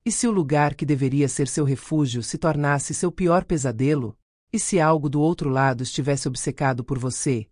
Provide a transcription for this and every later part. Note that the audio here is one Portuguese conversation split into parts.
E se o lugar que deveria ser seu refúgio se tornasse seu pior pesadelo? E se algo do outro lado estivesse obcecado por você,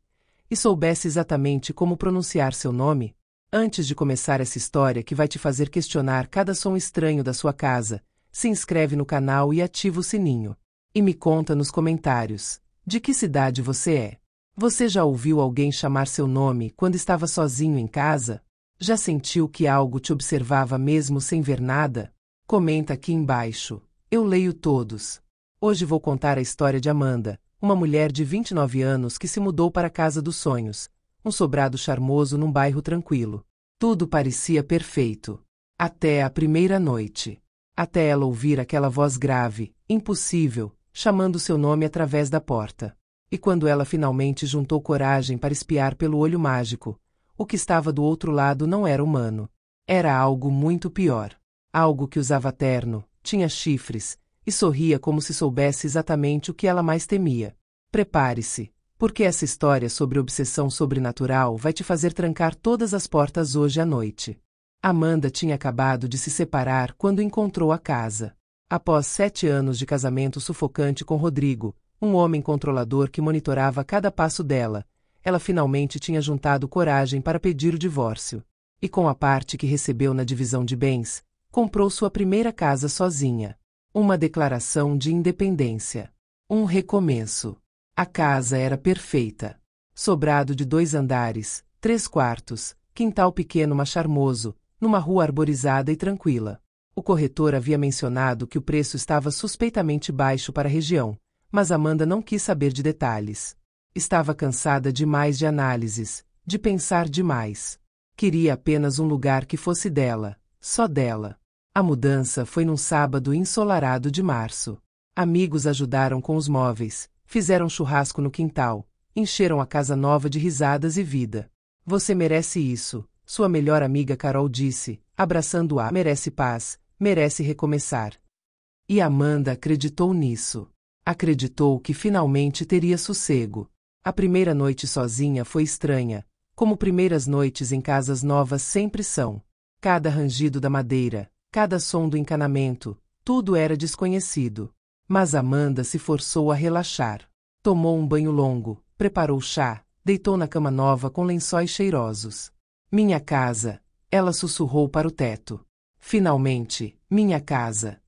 e soubesse exatamente como pronunciar seu nome? Antes de começar essa história que vai te fazer questionar cada som estranho da sua casa, se inscreve no canal e ativa o sininho. E me conta nos comentários, de que cidade você é? Você já ouviu alguém chamar seu nome quando estava sozinho em casa? Já sentiu que algo te observava mesmo sem ver nada? Comenta aqui embaixo. Eu leio todos. Hoje vou contar a história de Amanda, uma mulher de 29 anos que se mudou para a casa dos sonhos, um sobrado charmoso num bairro tranquilo. Tudo parecia perfeito. Até a primeira noite. Até ela ouvir aquela voz grave, impossível, chamando seu nome através da porta. E quando ela finalmente juntou coragem para espiar pelo olho mágico, o que estava do outro lado não era humano. Era algo muito pior. Algo que usava terno, tinha chifres, e sorria como se soubesse exatamente o que ela mais temia. Prepare-se, porque essa história sobre obsessão sobrenatural vai te fazer trancar todas as portas hoje à noite. Amanda tinha acabado de se separar quando encontrou a casa. Após 7 anos de casamento sufocante com Rodrigo, um homem controlador que monitorava cada passo dela, ela finalmente tinha juntado coragem para pedir o divórcio. E com a parte que recebeu na divisão de bens, comprou sua primeira casa sozinha. Uma declaração de independência. Um recomeço. A casa era perfeita. Sobrado de 2 andares, 3 quartos, quintal pequeno mas charmoso, numa rua arborizada e tranquila. O corretor havia mencionado que o preço estava suspeitamente baixo para a região, mas Amanda não quis saber de detalhes. Estava cansada demais de análises, de pensar demais. Queria apenas um lugar que fosse dela, só dela. A mudança foi num sábado ensolarado de março. Amigos ajudaram com os móveis, fizeram churrasco no quintal, encheram a casa nova de risadas e vida. Você merece isso, sua melhor amiga Carol disse, abraçando-a. Merece paz, merece recomeçar. E Amanda acreditou nisso. Acreditou que finalmente teria sossego. A primeira noite sozinha foi estranha, como primeiras noites em casas novas sempre são. Cada rangido da madeira, cada som do encanamento, tudo era desconhecido. Mas Amanda se forçou a relaxar. Tomou um banho longo, preparou chá, deitou na cama nova com lençóis cheirosos. Minha casa, ela sussurrou para o teto. Finalmente, minha casa.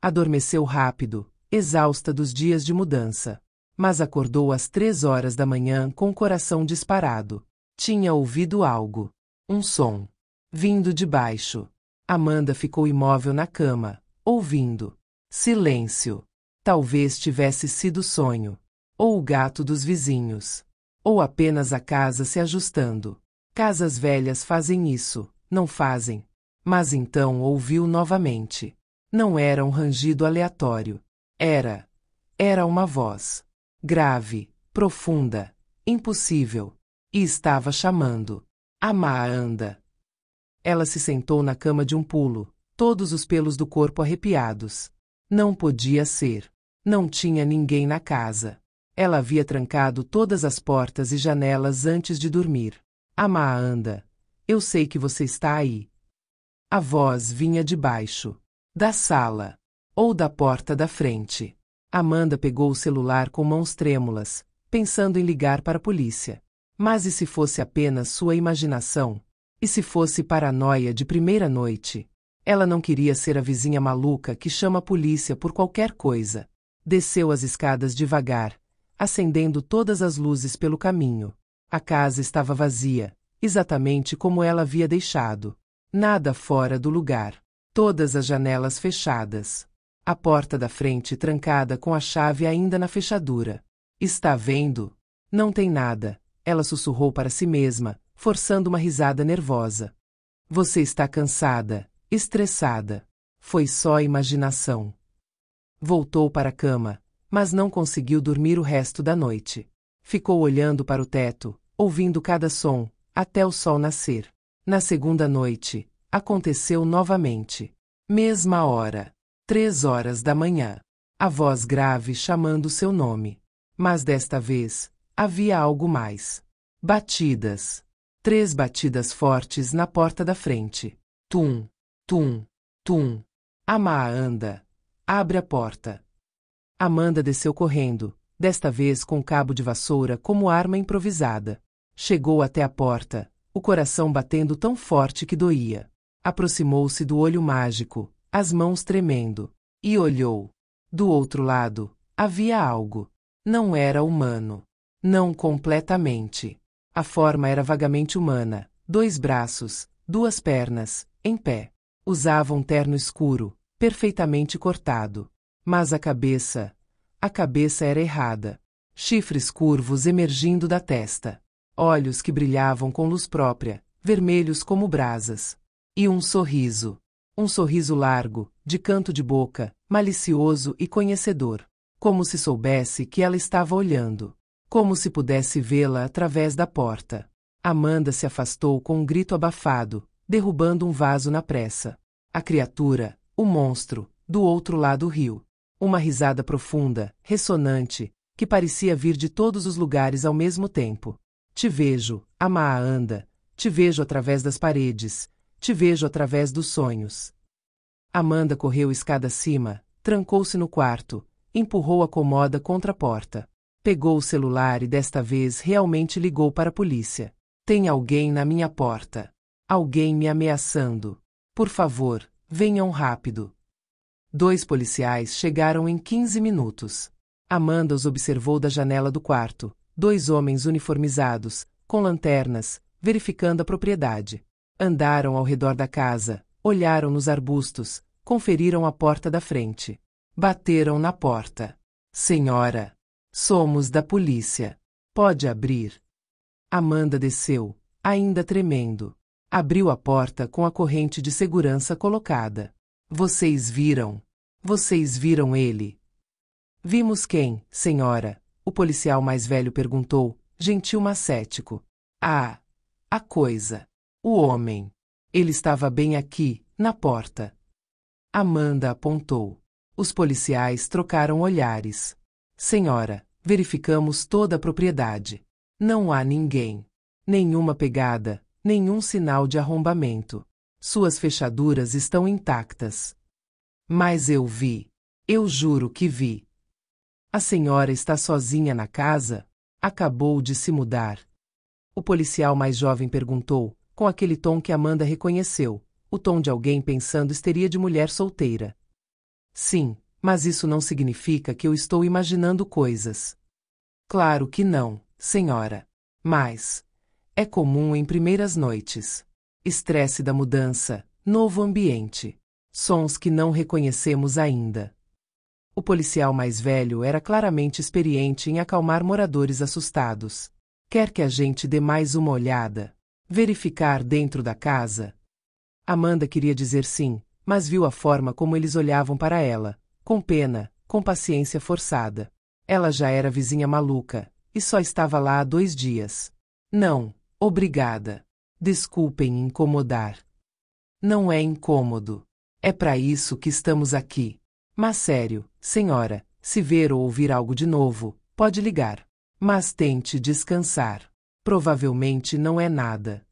Adormeceu rápido, exausta dos dias de mudança. Mas acordou às 3 horas da manhã com o coração disparado. Tinha ouvido algo. Um som. Vindo de baixo. Amanda ficou imóvel na cama, ouvindo. Silêncio. Talvez tivesse sido sonho. Ou o gato dos vizinhos. Ou apenas a casa se ajustando. Casas velhas fazem isso, não fazem? Mas então ouviu novamente. Não era um rangido aleatório. Era uma voz. Grave, profunda, impossível. E estava chamando. Amanda. Ela se sentou na cama de um pulo, todos os pelos do corpo arrepiados. Não podia ser. Não tinha ninguém na casa. Ela havia trancado todas as portas e janelas antes de dormir. Amanda, eu sei que você está aí. A voz vinha de baixo. Da sala. Ou da porta da frente. Amanda pegou o celular com mãos trêmulas, pensando em ligar para a polícia. Mas e se fosse apenas sua imaginação? E se fosse paranoia de primeira noite? Ela não queria ser a vizinha maluca que chama a polícia por qualquer coisa. Desceu as escadas devagar, acendendo todas as luzes pelo caminho. A casa estava vazia, exatamente como ela havia deixado. Nada fora do lugar. Todas as janelas fechadas. A porta da frente trancada com a chave ainda na fechadura. Está vendo? Não tem nada, ela sussurrou para si mesma, forçando uma risada nervosa. Você está cansada, estressada. Foi só imaginação. Voltou para a cama, mas não conseguiu dormir o resto da noite. Ficou olhando para o teto, ouvindo cada som, até o sol nascer. Na segunda noite, aconteceu novamente. Mesma hora. 3 horas da manhã. A voz grave chamando seu nome. Mas desta vez, havia algo mais. Batidas. 3 batidas fortes na porta da frente. Tum, tum, tum. Amanda, abre a porta. Amanda desceu correndo, desta vez com um cabo de vassoura como arma improvisada. Chegou até a porta, o coração batendo tão forte que doía. Aproximou-se do olho mágico, as mãos tremendo, e olhou. Do outro lado, havia algo. Não era humano. Não completamente. A forma era vagamente humana, 2 braços, 2 pernas, em pé. Usava um terno escuro, perfeitamente cortado. Mas a cabeça era errada. Chifres curvos emergindo da testa. Olhos que brilhavam com luz própria, vermelhos como brasas. E um sorriso. Um sorriso largo, de canto de boca, malicioso e conhecedor. Como se soubesse que ela estava olhando. Como se pudesse vê-la através da porta. Amanda se afastou com um grito abafado, derrubando um vaso na pressa. A criatura, o monstro, do outro lado riu. Uma risada profunda, ressonante, que parecia vir de todos os lugares ao mesmo tempo. Te vejo, Amanda, te vejo através das paredes, te vejo através dos sonhos. Amanda correu escada acima, trancou-se no quarto, empurrou a cômoda contra a porta. Pegou o celular e desta vez realmente ligou para a polícia. Tem alguém na minha porta. Alguém me ameaçando. Por favor, venham rápido. 2 policiais chegaram em 15 minutos. Amanda os observou da janela do quarto. 2 homens uniformizados, com lanternas, verificando a propriedade. Andaram ao redor da casa, olharam nos arbustos, conferiram a porta da frente. Bateram na porta. Senhora, somos da polícia. Pode abrir. Amanda desceu, ainda tremendo. Abriu a porta com a corrente de segurança colocada. Vocês viram? Vocês viram ele? Vimos quem, senhora? O policial mais velho perguntou, gentil mas cético. A coisa. O homem. Ele estava bem aqui, na porta. Amanda apontou. Os policiais trocaram olhares. Senhora, verificamos toda a propriedade. Não há ninguém. Nenhuma pegada, nenhum sinal de arrombamento. Suas fechaduras estão intactas. Mas eu vi. Eu juro que vi. A senhora está sozinha na casa? Acabou de se mudar. O policial mais jovem perguntou, com aquele tom que Amanda reconheceu, o tom de alguém pensando histeria de mulher solteira. Sim, mas isso não significa que eu estou imaginando coisas. Claro que não, senhora. Mas é comum em primeiras noites. Estresse da mudança, novo ambiente. Sons que não reconhecemos ainda. O policial mais velho era claramente experiente em acalmar moradores assustados. Quer que a gente dê mais uma olhada? Verificar dentro da casa? Amanda queria dizer sim, mas viu a forma como eles olhavam para ela, com pena, com paciência forçada. Ela já era vizinha maluca, e só estava lá há 2 dias. Não, obrigada. Desculpem incomodar. Não é incômodo. É para isso que estamos aqui. Mas sério, senhora, se ver ou ouvir algo de novo, pode ligar. Mas tente descansar. Provavelmente não é nada.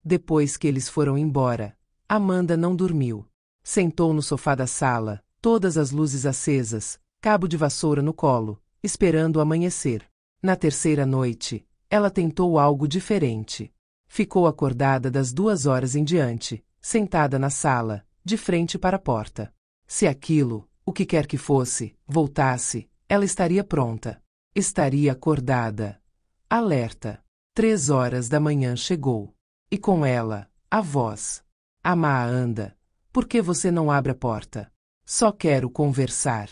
Depois que eles foram embora, Amanda não dormiu. Sentou no sofá da sala, todas as luzes acesas, cabo de vassoura no colo, esperando o amanhecer. Na 3ª noite, ela tentou algo diferente. Ficou acordada das 2 horas em diante, sentada na sala, de frente para a porta. Se aquilo, o que quer que fosse, voltasse, ela estaria pronta. Estaria acordada. Alerta. 3 horas da manhã chegou. E com ela, a voz. Amanda, por que você não abre a porta? Só quero conversar.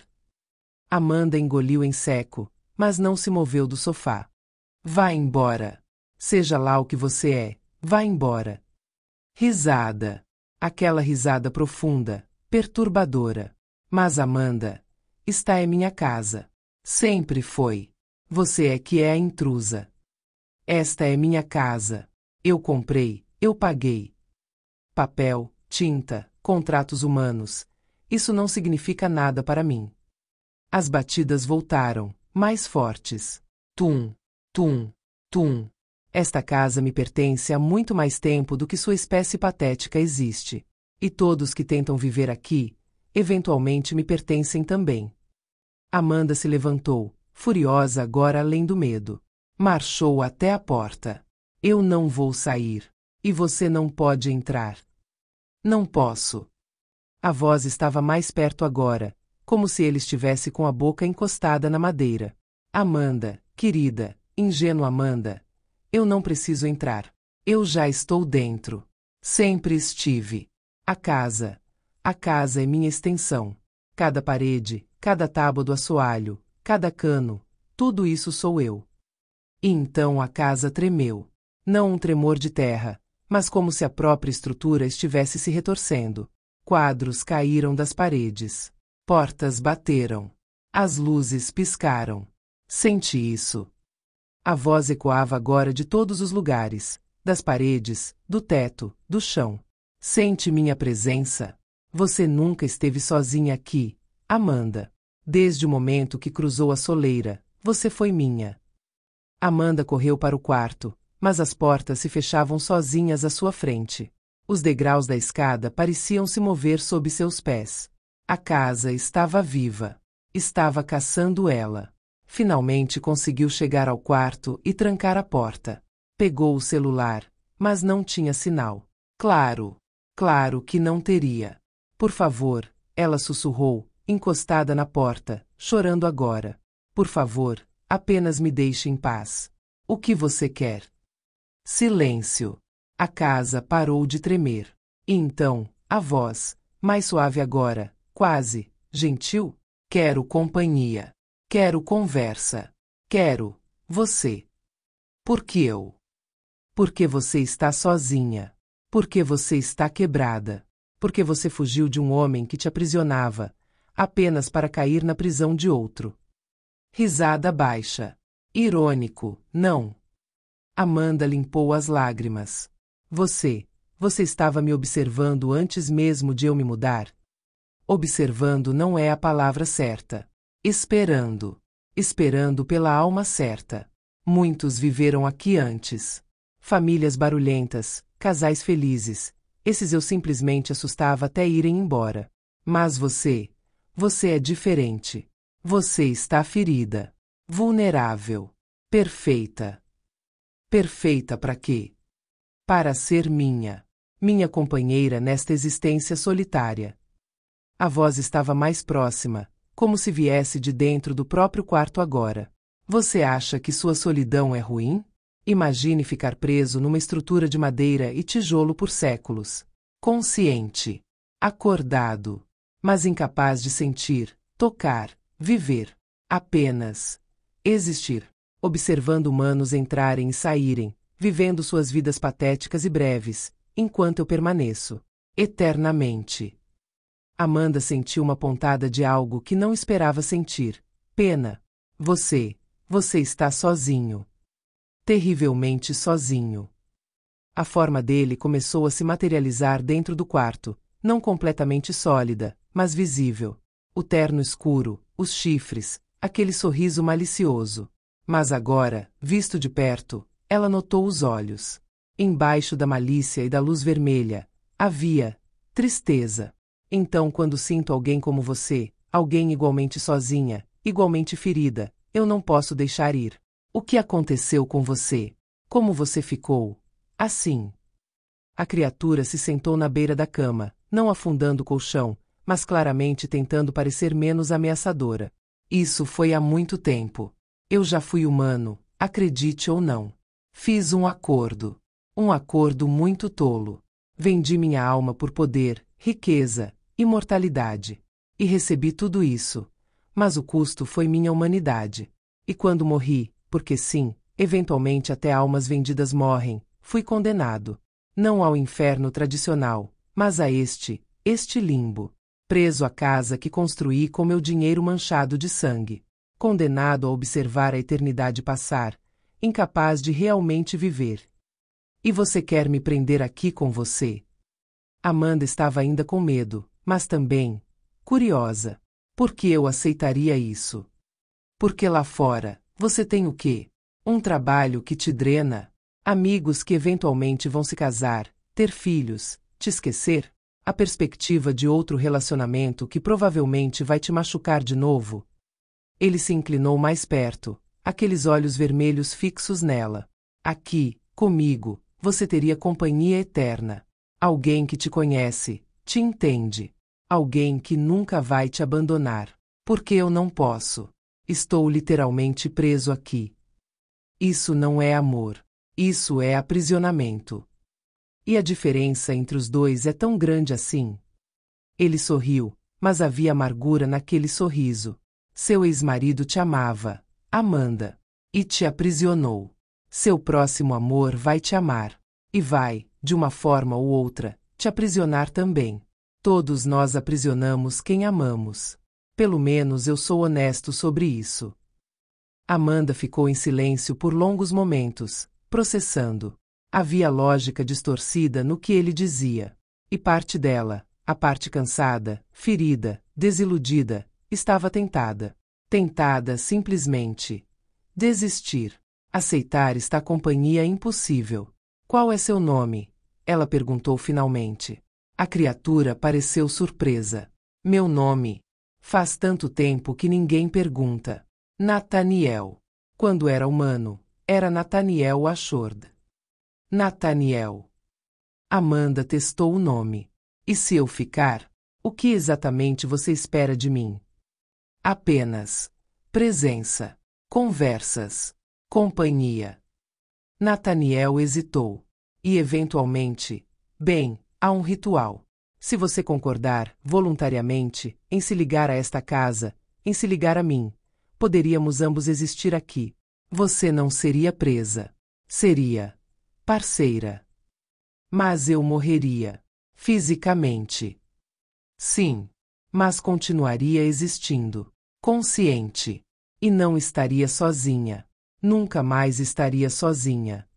Amanda engoliu em seco, mas não se moveu do sofá. Vá embora. Seja lá o que você é, vá embora. Risada. Aquela risada profunda, perturbadora. Mas Amanda, esta é minha casa. Sempre foi. Você é que é a intrusa. Esta é minha casa. Eu comprei, eu paguei. Papel, tinta, contratos humanos. Isso não significa nada para mim. As batidas voltaram, mais fortes. Tum, tum, tum. Esta casa me pertence há muito mais tempo do que sua espécie patética existe. E todos que tentam viver aqui, eventualmente me pertencem também. Amanda se levantou, furiosa agora além do medo. Marchou até a porta. Eu não vou sair. E você não pode entrar. Não posso. A voz estava mais perto agora, como se ele estivesse com a boca encostada na madeira. Amanda, querida, ingênua Amanda. Eu não preciso entrar. Eu já estou dentro. Sempre estive. A casa é minha extensão. Cada parede, cada tábua do assoalho, cada cano, tudo isso sou eu. E então a casa tremeu. Não um tremor de terra, mas como se a própria estrutura estivesse se retorcendo. Quadros caíram das paredes. Portas bateram. As luzes piscaram. Senti isso. A voz ecoava agora de todos os lugares, das paredes, do teto, do chão. Sente minha presença. Você nunca esteve sozinha aqui, Amanda. Desde o momento que cruzou a soleira, você foi minha. Amanda correu para o quarto, mas as portas se fechavam sozinhas à sua frente. Os degraus da escada pareciam se mover sob seus pés. A casa estava viva. Estava caçando ela. Finalmente conseguiu chegar ao quarto e trancar a porta. Pegou o celular, mas não tinha sinal. Claro que não teria. Por favor, ela sussurrou, encostada na porta, chorando agora. Por favor, apenas me deixe em paz. O que você quer? Silêncio. A casa parou de tremer. E então, a voz, mais suave agora, quase, gentil. Quero companhia. Quero conversa. Quero, você. Por que eu? Porque você está sozinha. Porque você está quebrada. Porque você fugiu de um homem que te aprisionava, apenas para cair na prisão de outro. Risada baixa. Irônico, não. Amanda limpou as lágrimas. Você estava me observando antes mesmo de eu me mudar? Observando não é a palavra certa. Esperando pela alma certa. Muitos viveram aqui antes. Famílias barulhentas, casais felizes. Esses eu simplesmente assustava até irem embora. Mas você é diferente. Você está ferida. Vulnerável. Perfeita. Perfeita para quê? Para ser minha companheira nesta existência solitária. A voz estava mais próxima, como se viesse de dentro do próprio quarto agora. Você acha que sua solidão é ruim? Imagine ficar preso numa estrutura de madeira e tijolo por séculos. Consciente. Acordado. Mas incapaz de sentir, tocar, viver. Apenas existir. Observando humanos entrarem e saírem, vivendo suas vidas patéticas e breves, enquanto eu permaneço. Eternamente. Amanda sentiu uma pontada de algo que não esperava sentir. Pena. Você está sozinho. Terrivelmente sozinho. A forma dele começou a se materializar dentro do quarto, não completamente sólida, mas visível. O terno escuro, os chifres, aquele sorriso malicioso. Mas agora, visto de perto, ela notou os olhos. Embaixo da malícia e da luz vermelha, havia tristeza. Então, quando sinto alguém como você, alguém igualmente sozinha, igualmente ferida, eu não posso deixar ir. O que aconteceu com você? Como você ficou? Assim. A criatura se sentou na beira da cama, não afundando o colchão, mas claramente tentando parecer menos ameaçadora. Isso foi há muito tempo. Eu já fui humano, acredite ou não. Fiz um acordo. Um acordo muito tolo. Vendi minha alma por poder, riqueza, imortalidade. E recebi tudo isso. Mas o custo foi minha humanidade. E quando morri, porque sim, eventualmente até almas vendidas morrem, fui condenado. Não ao inferno tradicional, mas a este limbo. Preso à casa que construí com meu dinheiro manchado de sangue. Condenado a observar a eternidade passar, incapaz de realmente viver. E você quer me prender aqui com você? Amanda estava ainda com medo, mas também curiosa. Por que eu aceitaria isso? Porque lá fora, você tem o quê? Um trabalho que te drena? Amigos que eventualmente vão se casar, ter filhos, te esquecer? A perspectiva de outro relacionamento que provavelmente vai te machucar de novo. Ele se inclinou mais perto, aqueles olhos vermelhos fixos nela. Aqui, comigo, você teria companhia eterna. Alguém que te conhece, te entende. Alguém que nunca vai te abandonar. Porque eu não posso. Estou literalmente preso aqui. Isso não é amor. Isso é aprisionamento. E a diferença entre os dois é tão grande assim? Ele sorriu, mas havia amargura naquele sorriso. Seu ex-marido te amava, Amanda, e te aprisionou. Seu próximo amor vai te amar. E vai, de uma forma ou outra, te aprisionar também. Todos nós aprisionamos quem amamos. Pelo menos eu sou honesto sobre isso. Amanda ficou em silêncio por longos momentos, processando. Havia lógica distorcida no que ele dizia. E parte dela, a parte cansada, ferida, desiludida, estava tentada. Tentada simplesmente. Desistir. Aceitar esta companhia impossível. Qual é seu nome? Ela perguntou finalmente. A criatura pareceu surpresa. Meu nome. Faz tanto tempo que ninguém pergunta. Nathaniel. Quando era humano, era Nathaniel Ashford. Nathaniel. Amanda testou o nome. E se eu ficar? O que exatamente você espera de mim? Apenas presença, conversas, companhia. Nathaniel hesitou. E eventualmente, bem, há um ritual. Se você concordar, voluntariamente, em se ligar a esta casa, em se ligar a mim, poderíamos ambos existir aqui. Você não seria presa. Seria parceira. Mas eu morreria. Fisicamente. Sim. Mas continuaria existindo. Consciente. E não estaria sozinha. Nunca mais estaria sozinha.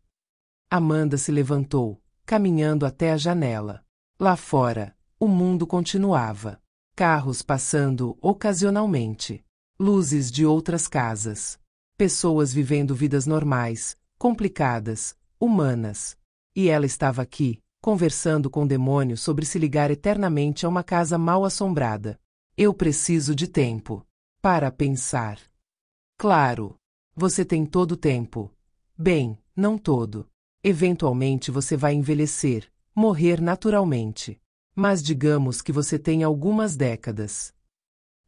Amanda se levantou, caminhando até a janela. Lá fora, o mundo continuava. Carros passando ocasionalmente. Luzes de outras casas. Pessoas vivendo vidas normais, complicadas, humanas. E ela estava aqui, conversando com o demônio sobre se ligar eternamente a uma casa mal assombrada. Eu preciso de tempo. Para pensar. Claro. Você tem todo o tempo. Bem, não todo. Eventualmente você vai envelhecer, morrer naturalmente. Mas digamos que você tem algumas décadas.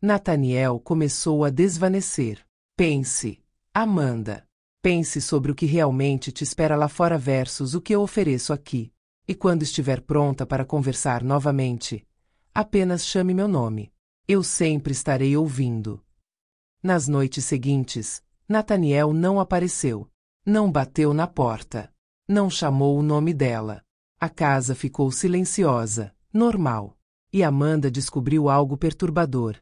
Nathaniel começou a desvanecer. Pense, Amanda. Pense sobre o que realmente te espera lá fora versus o que eu ofereço aqui. E quando estiver pronta para conversar novamente, apenas chame meu nome. Eu sempre estarei ouvindo. Nas noites seguintes, Nathaniel não apareceu. Não bateu na porta. Não chamou o nome dela. A casa ficou silenciosa, normal. E Amanda descobriu algo perturbador.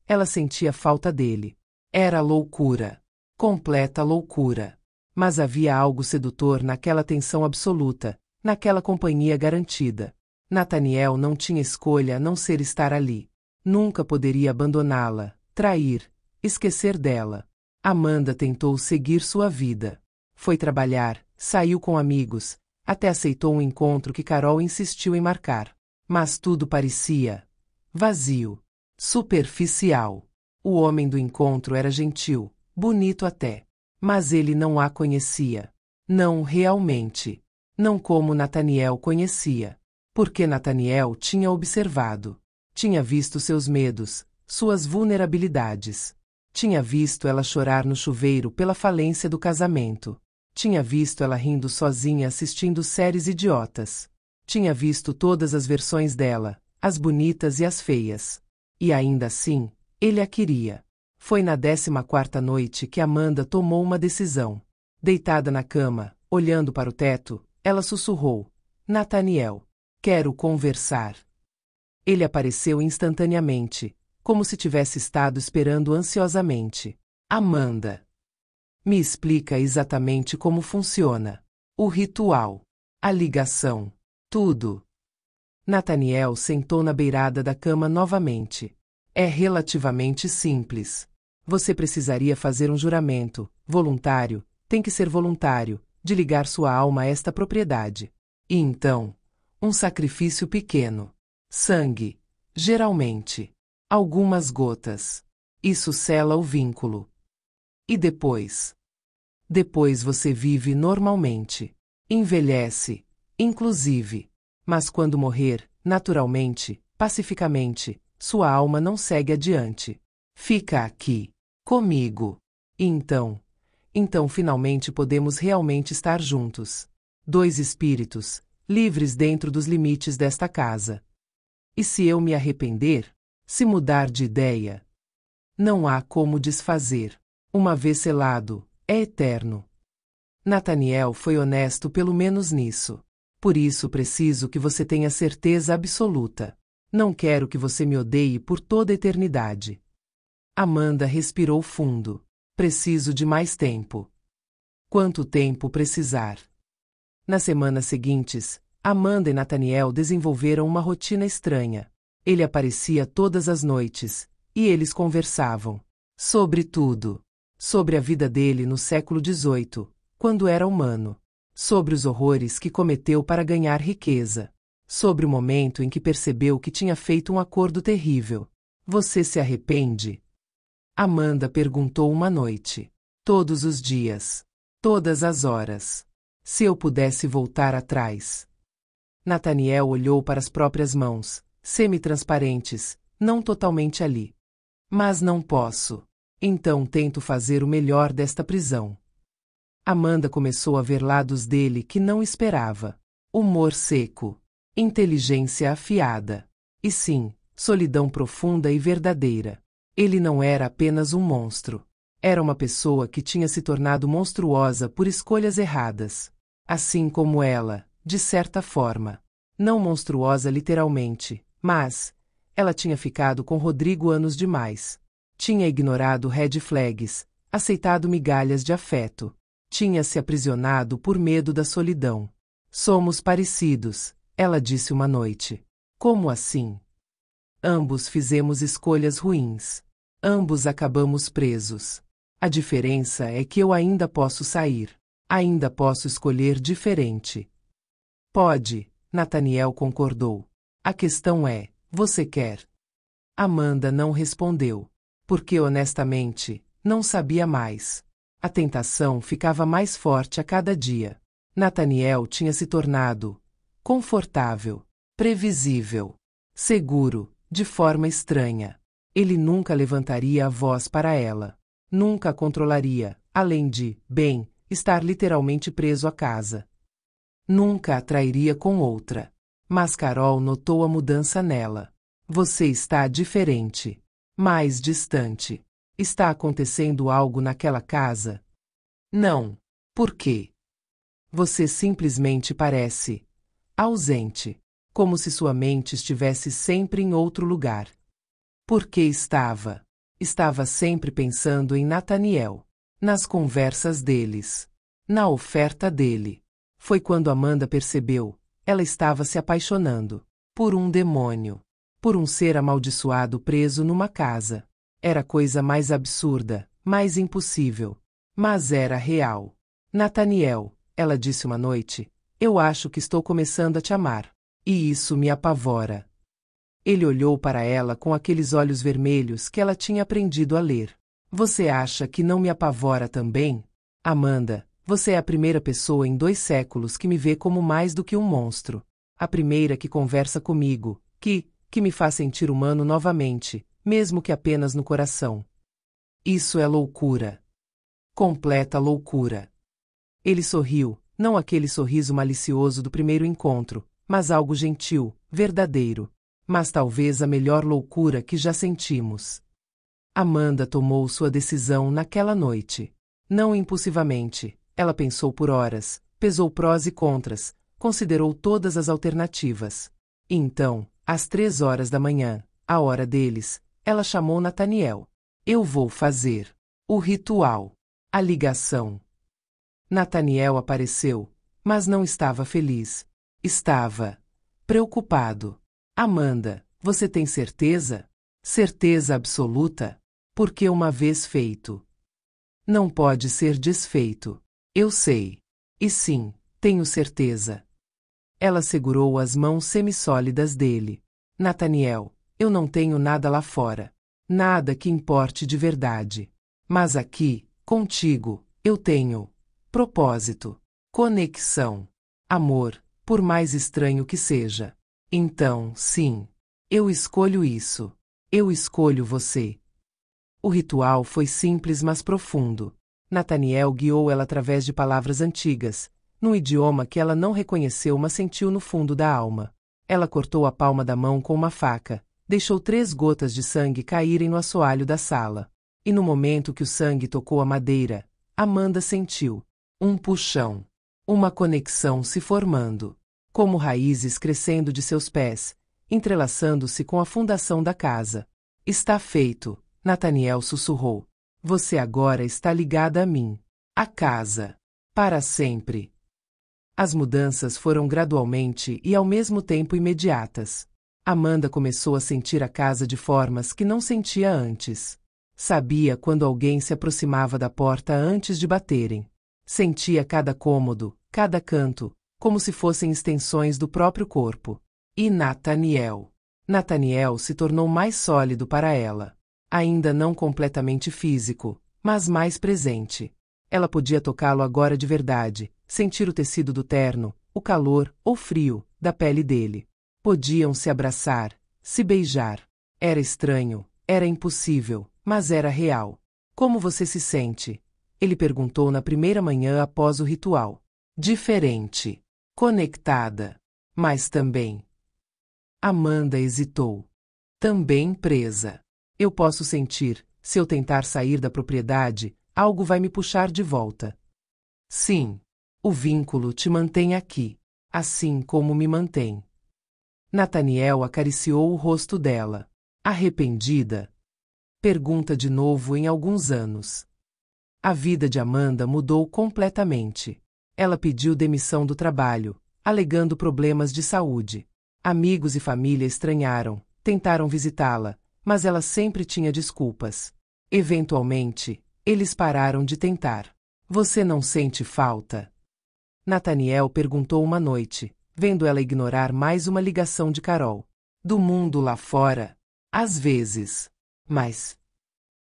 Ela sentia falta dele. Era loucura. Completa loucura. Mas havia algo sedutor naquela tensão absoluta, naquela companhia garantida. Nathaniel não tinha escolha a não ser estar ali. Nunca poderia abandoná-la, trair, esquecer dela. Amanda tentou seguir sua vida. Foi trabalhar, saiu com amigos, até aceitou um encontro que Carol insistiu em marcar. Mas tudo parecia vazio, superficial. O homem do encontro era gentil, bonito até. Mas ele não a conhecia. Não realmente. Não como Nathaniel conhecia. Porque Nathaniel tinha observado. Tinha visto seus medos, suas vulnerabilidades. Tinha visto ela chorar no chuveiro pela falência do casamento. Tinha visto ela rindo sozinha assistindo séries idiotas. Tinha visto todas as versões dela, as bonitas e as feias. E ainda assim, ele a queria. Foi na 14ª noite que Amanda tomou uma decisão. Deitada na cama, olhando para o teto, ela sussurrou. Nathaniel, quero conversar. Ele apareceu instantaneamente, como se tivesse estado esperando ansiosamente. Amanda. Me explica exatamente como funciona. O ritual. A ligação. Tudo. Nathaniel sentou na beirada da cama novamente. É relativamente simples. Você precisaria fazer um juramento, voluntário, tem que ser voluntário, de ligar sua alma a esta propriedade. E então, um sacrifício pequeno. Sangue. Geralmente. Algumas gotas. Isso sela o vínculo. E depois? Depois você vive normalmente. Envelhece. Inclusive. Mas quando morrer, naturalmente, pacificamente, sua alma não segue adiante. Fica aqui. Comigo. E então finalmente podemos realmente estar juntos. Dois espíritos, livres dentro dos limites desta casa. E se eu me arrepender? Se mudar de ideia? Não há como desfazer. Uma vez selado, é eterno. Nathaniel foi honesto pelo menos nisso. Por isso preciso que você tenha certeza absoluta. Não quero que você me odeie por toda a eternidade. Amanda respirou fundo. Preciso de mais tempo. Quanto tempo precisar? Nas semanas seguintes, Amanda e Nathaniel desenvolveram uma rotina estranha. Ele aparecia todas as noites, e eles conversavam. Sobre tudo. Sobre a vida dele no século XVIII, quando era humano. Sobre os horrores que cometeu para ganhar riqueza. Sobre o momento em que percebeu que tinha feito um acordo terrível. Você se arrepende? Amanda perguntou uma noite. Todos os dias. Todas as horas. Se eu pudesse voltar atrás. Nathaniel olhou para as próprias mãos, semi-transparentes, não totalmente ali. Mas não posso. Então tento fazer o melhor desta prisão. Amanda começou a ver lados dele que não esperava. Humor seco. Inteligência afiada. E sim, solidão profunda e verdadeira. Ele não era apenas um monstro. Era uma pessoa que tinha se tornado monstruosa por escolhas erradas. Assim como ela, de certa forma. Não monstruosa literalmente, mas ela tinha ficado com Rodrigo anos demais. Tinha ignorado red flags, aceitado migalhas de afeto. Tinha se aprisionado por medo da solidão. Somos parecidos, ela disse uma noite. Como assim? Ambos fizemos escolhas ruins. Ambos acabamos presos. A diferença é que eu ainda posso sair. Ainda posso escolher diferente. Pode, Nathaniel concordou. A questão é, você quer? Amanda não respondeu. Porque honestamente, não sabia mais. A tentação ficava mais forte a cada dia. Nathaniel tinha se tornado confortável, previsível, seguro, de forma estranha. Ele nunca levantaria a voz para ela. Nunca a controlaria, além de, bem, estar literalmente preso à casa. Nunca a trairia com outra. Mas Carol notou a mudança nela. Você está diferente. Mais distante. Está acontecendo algo naquela casa? Não. Por quê? Você simplesmente parece ausente. Como se sua mente estivesse sempre em outro lugar. Por que estava? Estava sempre pensando em Nathaniel. Nas conversas deles. Na oferta dele. Foi quando Amanda percebeu. Ela estava se apaixonando. Por um demônio. Por um ser amaldiçoado preso numa casa. Era a coisa mais absurda, mais impossível. Mas era real. Nathaniel, ela disse uma noite, eu acho que estou começando a te amar. E isso me apavora. Ele olhou para ela com aqueles olhos vermelhos que ela tinha aprendido a ler. Você acha que não me apavora também? Amanda, você é a primeira pessoa em 2 séculos que me vê como mais do que um monstro. A primeira que conversa comigo, que me faz sentir humano novamente, mesmo que apenas no coração. Isso é loucura. Completa loucura. Ele sorriu, não aquele sorriso malicioso do primeiro encontro, mas algo gentil, verdadeiro. Mas talvez a melhor loucura que já sentimos. Amanda tomou sua decisão naquela noite. Não impulsivamente, ela pensou por horas, pesou prós e contras, considerou todas as alternativas. E então, às 3 horas da manhã, a hora deles, ela chamou Nathaniel. Eu vou fazer o ritual, a ligação. Nathaniel apareceu, mas não estava feliz. Estava preocupado. Amanda, você tem certeza? Certeza absoluta? Porque uma vez feito, não pode ser desfeito. Eu sei. E sim, tenho certeza. Ela segurou as mãos semissólidas dele. Nathaniel, eu não tenho nada lá fora. Nada que importe de verdade. Mas aqui, contigo, eu tenho propósito, conexão, amor, por mais estranho que seja. Então, sim, eu escolho isso. Eu escolho você. O ritual foi simples mas profundo. Nathaniel guiou ela através de palavras antigas, num idioma que ela não reconheceu mas sentiu no fundo da alma. Ela cortou a palma da mão com uma faca, deixou 3 gotas de sangue caírem no assoalho da sala. E no momento que o sangue tocou a madeira, Amanda sentiu um puxão, uma conexão se formando, como raízes crescendo de seus pés, entrelaçando-se com a fundação da casa. Está feito, Nathaniel sussurrou. Você agora está ligada a mim. A casa. Para sempre. As mudanças foram gradualmente e ao mesmo tempo imediatas. Amanda começou a sentir a casa de formas que não sentia antes. Sabia quando alguém se aproximava da porta antes de baterem. Sentia cada cômodo, cada canto, como se fossem extensões do próprio corpo. E Nathaniel se tornou mais sólido para ela. Ainda não completamente físico, mas mais presente. Ela podia tocá-lo agora de verdade, sentir o tecido do terno, o calor ou frio da pele dele. Podiam se abraçar, se beijar. Era estranho, era impossível, mas era real. Como você se sente? Ele perguntou na primeira manhã após o ritual. Diferente. Conectada. Mas também. Amanda hesitou. Também presa. Eu posso sentir, se eu tentar sair da propriedade, algo vai me puxar de volta. Sim. O vínculo te mantém aqui, assim como me mantém. Nathaniel acariciou o rosto dela. Arrependida? Pergunta de novo em alguns anos. A vida de Amanda mudou completamente. Ela pediu demissão do trabalho, alegando problemas de saúde. Amigos e família estranharam, tentaram visitá-la, mas ela sempre tinha desculpas. Eventualmente, eles pararam de tentar. Você não sente falta? Nathaniel perguntou uma noite, vendo ela ignorar mais uma ligação de Carol. Do mundo lá fora? Às vezes. Mas...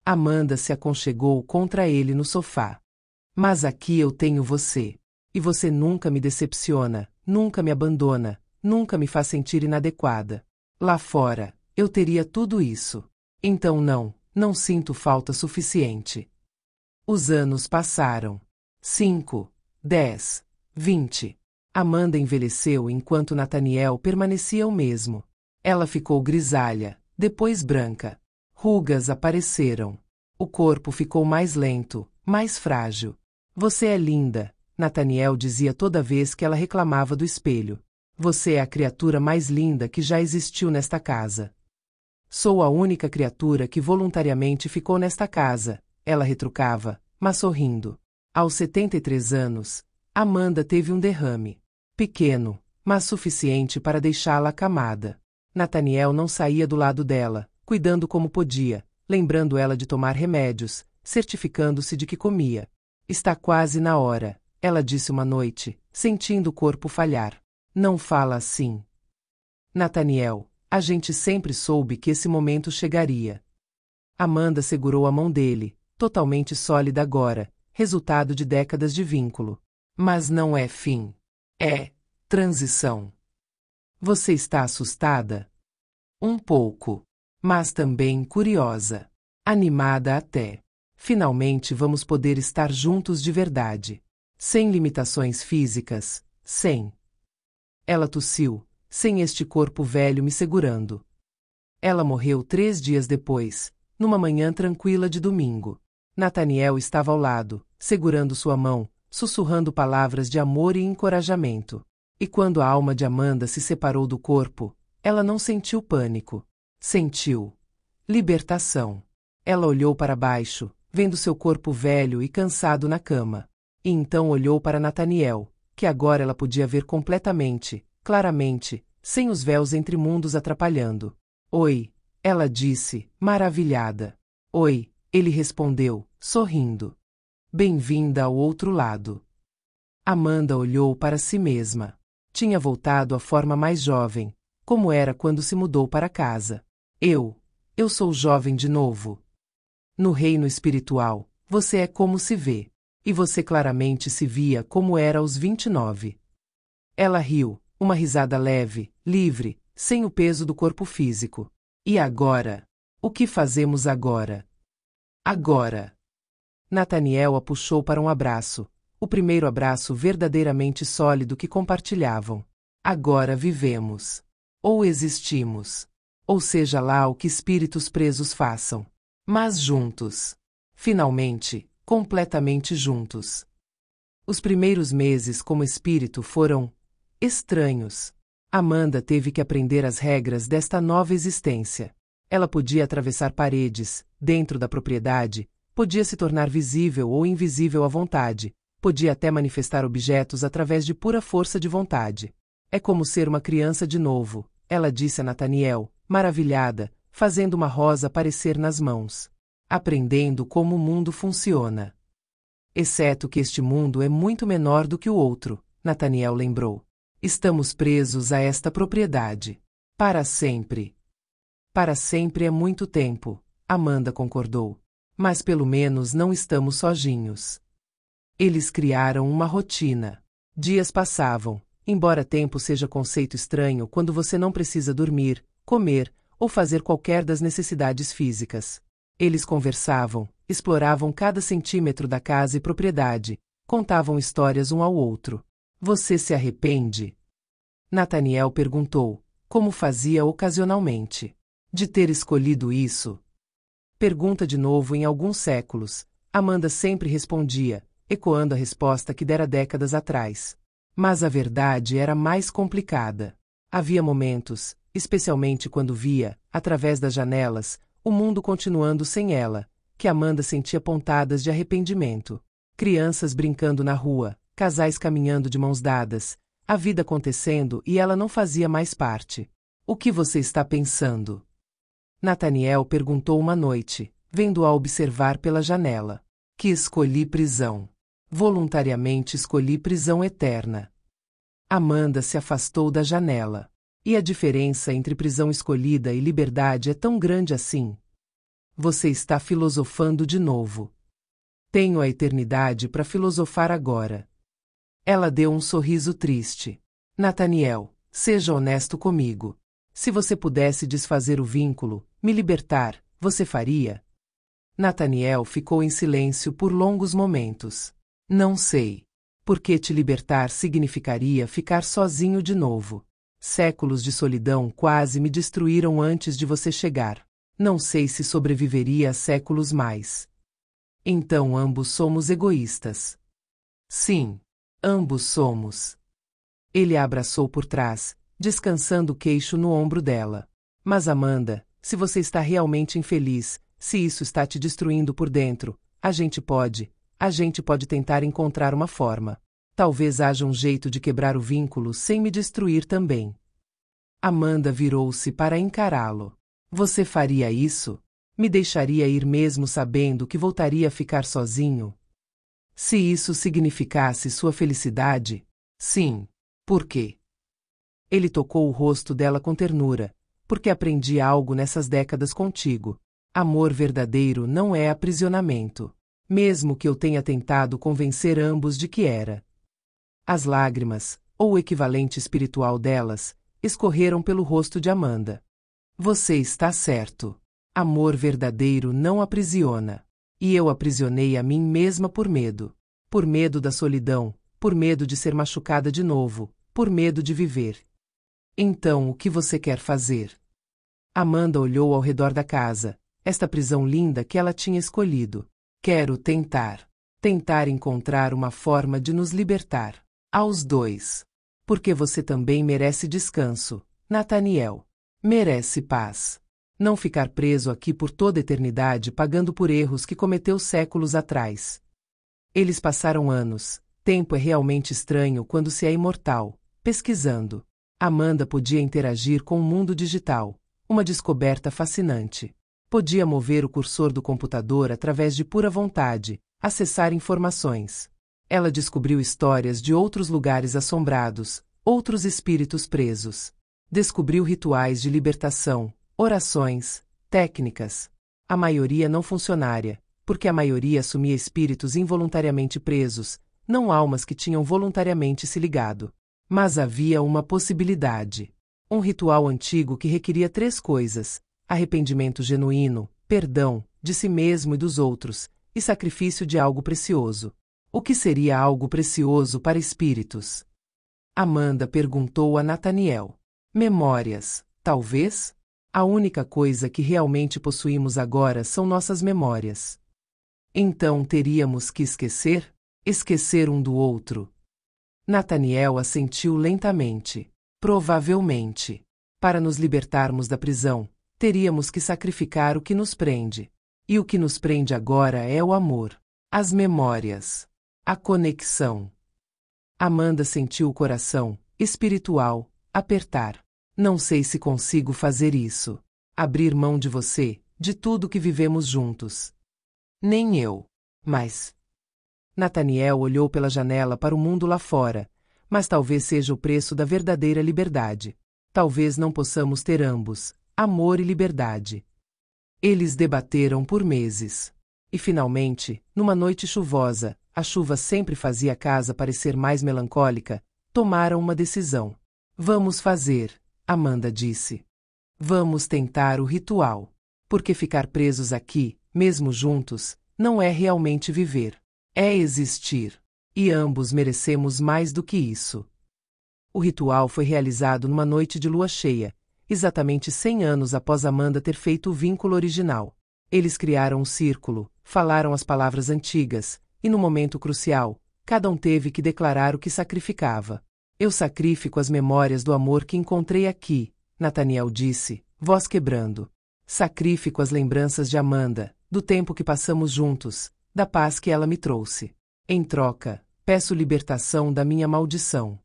Amanda se aconchegou contra ele no sofá. Mas aqui eu tenho você. E você nunca me decepciona, nunca me abandona, nunca me faz sentir inadequada. Lá fora, eu teria tudo isso. Então não sinto falta suficiente. Os anos passaram. 5, 10, 20. Amanda envelheceu enquanto Nathaniel permanecia o mesmo. Ela ficou grisalha, depois branca. Rugas apareceram. O corpo ficou mais lento, mais frágil. Você é linda, Nathaniel dizia toda vez que ela reclamava do espelho. Você é a criatura mais linda que já existiu nesta casa. Sou a única criatura que voluntariamente ficou nesta casa, ela retrucava, mas sorrindo. Aos 73 anos, Amanda teve um derrame. Pequeno, mas suficiente para deixá-la acamada. Nathaniel não saía do lado dela, cuidando como podia, lembrando ela de tomar remédios, certificando-se de que comia. Está quase na hora, ela disse uma noite, sentindo o corpo falhar. Não fala assim. Nathaniel, a gente sempre soube que esse momento chegaria. Amanda segurou a mão dele, totalmente sólida agora, resultado de décadas de vínculo. Mas não é fim. É transição. Você está assustada? Um pouco. Mas também curiosa. Animada até. Finalmente vamos poder estar juntos de verdade. Sem limitações físicas, sem. Ela tossiu, sem este corpo velho me segurando. Ela morreu 3 dias depois, numa manhã tranquila de domingo. Nathaniel estava ao lado, segurando sua mão, sussurrando palavras de amor e encorajamento. E quando a alma de Amanda se separou do corpo, ela não sentiu pânico. Sentiu libertação. Ela olhou para baixo, vendo seu corpo velho e cansado na cama. E então olhou para Nathaniel, que agora ela podia ver completamente, claramente, sem os véus entre mundos atrapalhando. Oi, ela disse, maravilhada. Oi, ele respondeu, sorrindo. Bem-vinda ao outro lado. Amanda olhou para si mesma. Tinha voltado à forma mais jovem, como era quando se mudou para casa. Eu sou jovem de novo. No reino espiritual, você é como se vê. E você claramente se via como era aos 29. Ela riu, uma risada leve, livre, sem o peso do corpo físico. E agora? O que fazemos agora? Agora. Nathaniel a puxou para um abraço, o primeiro abraço verdadeiramente sólido que compartilhavam. Agora vivemos. Ou existimos. Ou seja lá o que espíritos presos façam. Mas juntos. Finalmente, completamente juntos. Os primeiros meses como espírito foram estranhos. Amanda teve que aprender as regras desta nova existência. Ela podia atravessar paredes, dentro da propriedade, podia se tornar visível ou invisível à vontade, podia até manifestar objetos através de pura força de vontade. É como ser uma criança de novo, ela disse a Nathaniel, maravilhada, fazendo uma rosa aparecer nas mãos. Aprendendo como o mundo funciona. Exceto que este mundo é muito menor do que o outro, Nathaniel lembrou. Estamos presos a esta propriedade. Para sempre. Para sempre é muito tempo, Amanda concordou. Mas pelo menos não estamos sozinhos. Eles criaram uma rotina. Dias passavam, embora tempo seja conceito estranho quando você não precisa dormir, comer, ou fazer qualquer das necessidades físicas. Eles conversavam, exploravam cada centímetro da casa e propriedade, contavam histórias um ao outro. Você se arrepende? Nathaniel perguntou, como fazia ocasionalmente. De ter escolhido isso? Pergunta de novo em alguns séculos. Amanda sempre respondia, ecoando a resposta que dera décadas atrás. Mas a verdade era mais complicada. Havia momentos, especialmente quando via, através das janelas, o mundo continuando sem ela, que Amanda sentia pontadas de arrependimento. Crianças brincando na rua, casais caminhando de mãos dadas, a vida acontecendo e ela não fazia mais parte. O que você está pensando? Nathaniel perguntou uma noite, vendo-a observar pela janela. Que escolhi prisão. Voluntariamente escolhi prisão eterna. Amanda se afastou da janela. E a diferença entre prisão escolhida e liberdade é tão grande assim? Você está filosofando de novo. Tenho a eternidade para filosofar agora. Ela deu um sorriso triste. Nathaniel, seja honesto comigo. Se você pudesse desfazer o vínculo, me libertar, você faria? Nathaniel ficou em silêncio por longos momentos. Não sei. Porque te libertar significaria ficar sozinho de novo. Séculos de solidão quase me destruíram antes de você chegar. Não sei se sobreviveria a séculos mais. Então ambos somos egoístas. Sim, ambos somos. Ele a abraçou por trás, descansando o queixo no ombro dela. Mas Amanda, se você está realmente infeliz, se isso está te destruindo por dentro, a gente pode tentar encontrar uma forma. Talvez haja um jeito de quebrar o vínculo sem me destruir também. Amanda virou-se para encará-lo. Você faria isso? Me deixaria ir mesmo sabendo que voltaria a ficar sozinho? Se isso significasse sua felicidade? Sim. Por quê? Ele tocou o rosto dela com ternura. Porque aprendi algo nessas décadas contigo. Amor verdadeiro não é aprisionamento. Mesmo que eu tenha tentado convencer ambos de que era. As lágrimas, ou o equivalente espiritual delas, escorreram pelo rosto de Amanda. Você está certo. Amor verdadeiro não aprisiona. E eu aprisionei a mim mesma por medo. Por medo da solidão, por medo de ser machucada de novo, por medo de viver. Então o que você quer fazer? Amanda olhou ao redor da casa, esta prisão linda que ela tinha escolhido. Quero tentar. Tentar encontrar uma forma de nos libertar. Aos dois. Porque você também merece descanso, Nathaniel. Merece paz. Não ficar preso aqui por toda a eternidade pagando por erros que cometeu séculos atrás. Eles passaram anos. Tempo é realmente estranho quando se é imortal. Pesquisando. Amanda podia interagir com o mundo digital. Uma descoberta fascinante. Podia mover o cursor do computador através de pura vontade, acessar informações. Ela descobriu histórias de outros lugares assombrados, outros espíritos presos. Descobriu rituais de libertação, orações, técnicas. A maioria não funcionária, porque a maioria assumia espíritos involuntariamente presos, não almas que tinham voluntariamente se ligado. Mas havia uma possibilidade. Um ritual antigo que requeria 3 coisas: arrependimento genuíno, perdão, de si mesmo e dos outros, e sacrifício de algo precioso. O que seria algo precioso para espíritos? Amanda perguntou a Nathaniel. Memórias, talvez? A única coisa que realmente possuímos agora são nossas memórias. Então teríamos que esquecer? Esquecer um do outro? Nathaniel assentiu lentamente. Provavelmente. Para nos libertarmos da prisão, teríamos que sacrificar o que nos prende. E o que nos prende agora é o amor, as memórias, a conexão. Amanda sentiu o coração, espiritual, apertar. Não sei se consigo fazer isso. Abrir mão de você, de tudo que vivemos juntos. Nem eu. Mas... Nathaniel olhou pela janela para o mundo lá fora, mas talvez seja o preço da verdadeira liberdade. Talvez não possamos ter ambos, amor e liberdade. Eles debateram por meses. E finalmente, numa noite chuvosa, a chuva sempre fazia a casa parecer mais melancólica, tomaram uma decisão. Vamos fazer, Amanda disse. Vamos tentar o ritual. Porque ficar presos aqui, mesmo juntos, não é realmente viver. É existir. E ambos merecemos mais do que isso. O ritual foi realizado numa noite de lua cheia, exatamente 100 anos após Amanda ter feito o vínculo original. Eles criaram um círculo, falaram as palavras antigas, e no momento crucial, cada um teve que declarar o que sacrificava. Eu sacrifico as memórias do amor que encontrei aqui, Nathaniel disse, voz quebrando. Sacrifico as lembranças de Amanda, do tempo que passamos juntos, da paz que ela me trouxe. Em troca, peço libertação da minha maldição.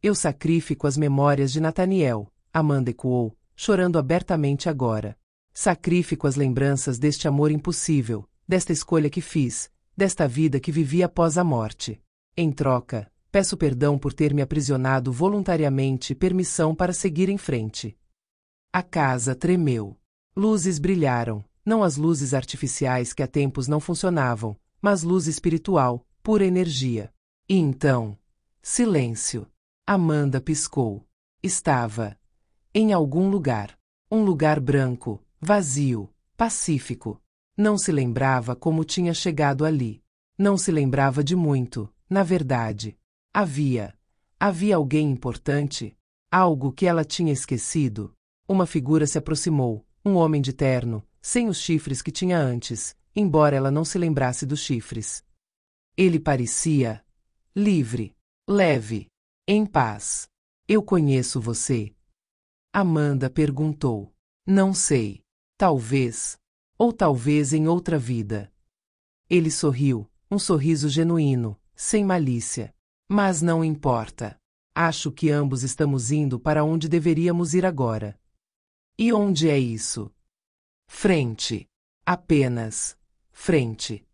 Eu sacrifico as memórias de Nathaniel, Amanda ecoou, chorando abertamente agora. Sacrifico as lembranças deste amor impossível, desta escolha que fiz, desta vida que vivi após a morte. Em troca, peço perdão por ter me aprisionado voluntariamente e permissão para seguir em frente. A casa tremeu. Luzes brilharam, não as luzes artificiais que há tempos não funcionavam, mas luz espiritual, pura energia. E então, silêncio. Amanda piscou. Estava em algum lugar. Um lugar branco, vazio, pacífico. Não se lembrava como tinha chegado ali. Não se lembrava de muito, na verdade. Havia alguém importante? Algo que ela tinha esquecido? Uma figura se aproximou, um homem de terno, sem os chifres que tinha antes, embora ela não se lembrasse dos chifres. Ele parecia livre, leve, em paz. Eu conheço você? Amanda perguntou. Não sei. Talvez. Ou talvez em outra vida. Ele sorriu, um sorriso genuíno, sem malícia. Mas não importa. Acho que ambos estamos indo para onde deveríamos ir agora. E onde é isso? Frente. Apenas. Frente.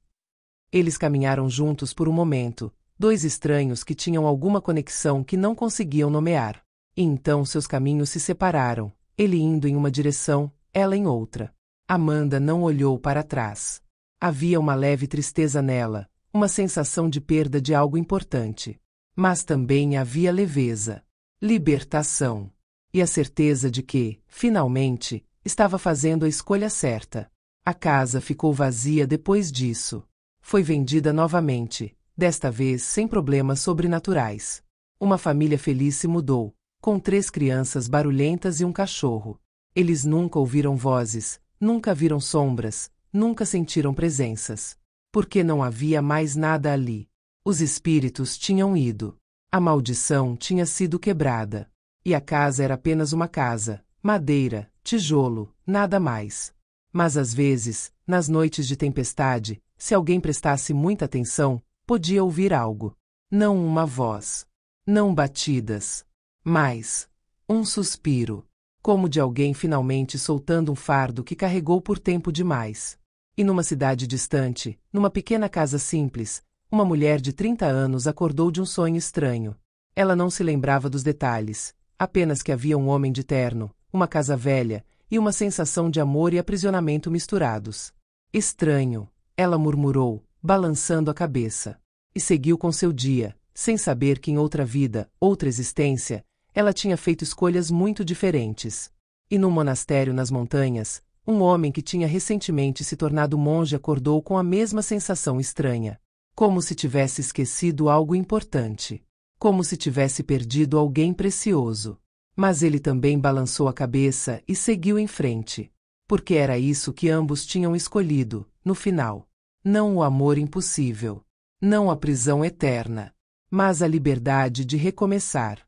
Eles caminharam juntos por um momento, 2 estranhos que tinham alguma conexão que não conseguiam nomear. E então seus caminhos se separaram, ele indo em uma direção, ela em outra. Amanda não olhou para trás. Havia uma leve tristeza nela, uma sensação de perda de algo importante. Mas também havia leveza, libertação, e a certeza de que, finalmente, estava fazendo a escolha certa. A casa ficou vazia depois disso. Foi vendida novamente, desta vez sem problemas sobrenaturais. Uma família feliz se mudou, com 3 crianças barulhentas e um cachorro. Eles nunca ouviram vozes, nunca viram sombras, nunca sentiram presenças. Porque não havia mais nada ali. Os espíritos tinham ido. A maldição tinha sido quebrada. E a casa era apenas uma casa, madeira, tijolo, nada mais. Mas às vezes, nas noites de tempestade, se alguém prestasse muita atenção, podia ouvir algo. Não uma voz. Não batidas. Mas um suspiro. Como de alguém finalmente soltando um fardo que carregou por tempo demais. E numa cidade distante, numa pequena casa simples, uma mulher de 30 anos acordou de um sonho estranho. Ela não se lembrava dos detalhes, apenas que havia um homem de terno, uma casa velha, e uma sensação de amor e aprisionamento misturados. Estranho, ela murmurou, balançando a cabeça. E seguiu com seu dia, sem saber que em outra vida, outra existência, ela tinha feito escolhas muito diferentes. E num monastério nas montanhas, um homem que tinha recentemente se tornado monge acordou com a mesma sensação estranha. Como se tivesse esquecido algo importante. Como se tivesse perdido alguém precioso. Mas ele também balançou a cabeça e seguiu em frente. Porque era isso que ambos tinham escolhido, no final. Não o amor impossível. Não a prisão eterna. Mas a liberdade de recomeçar.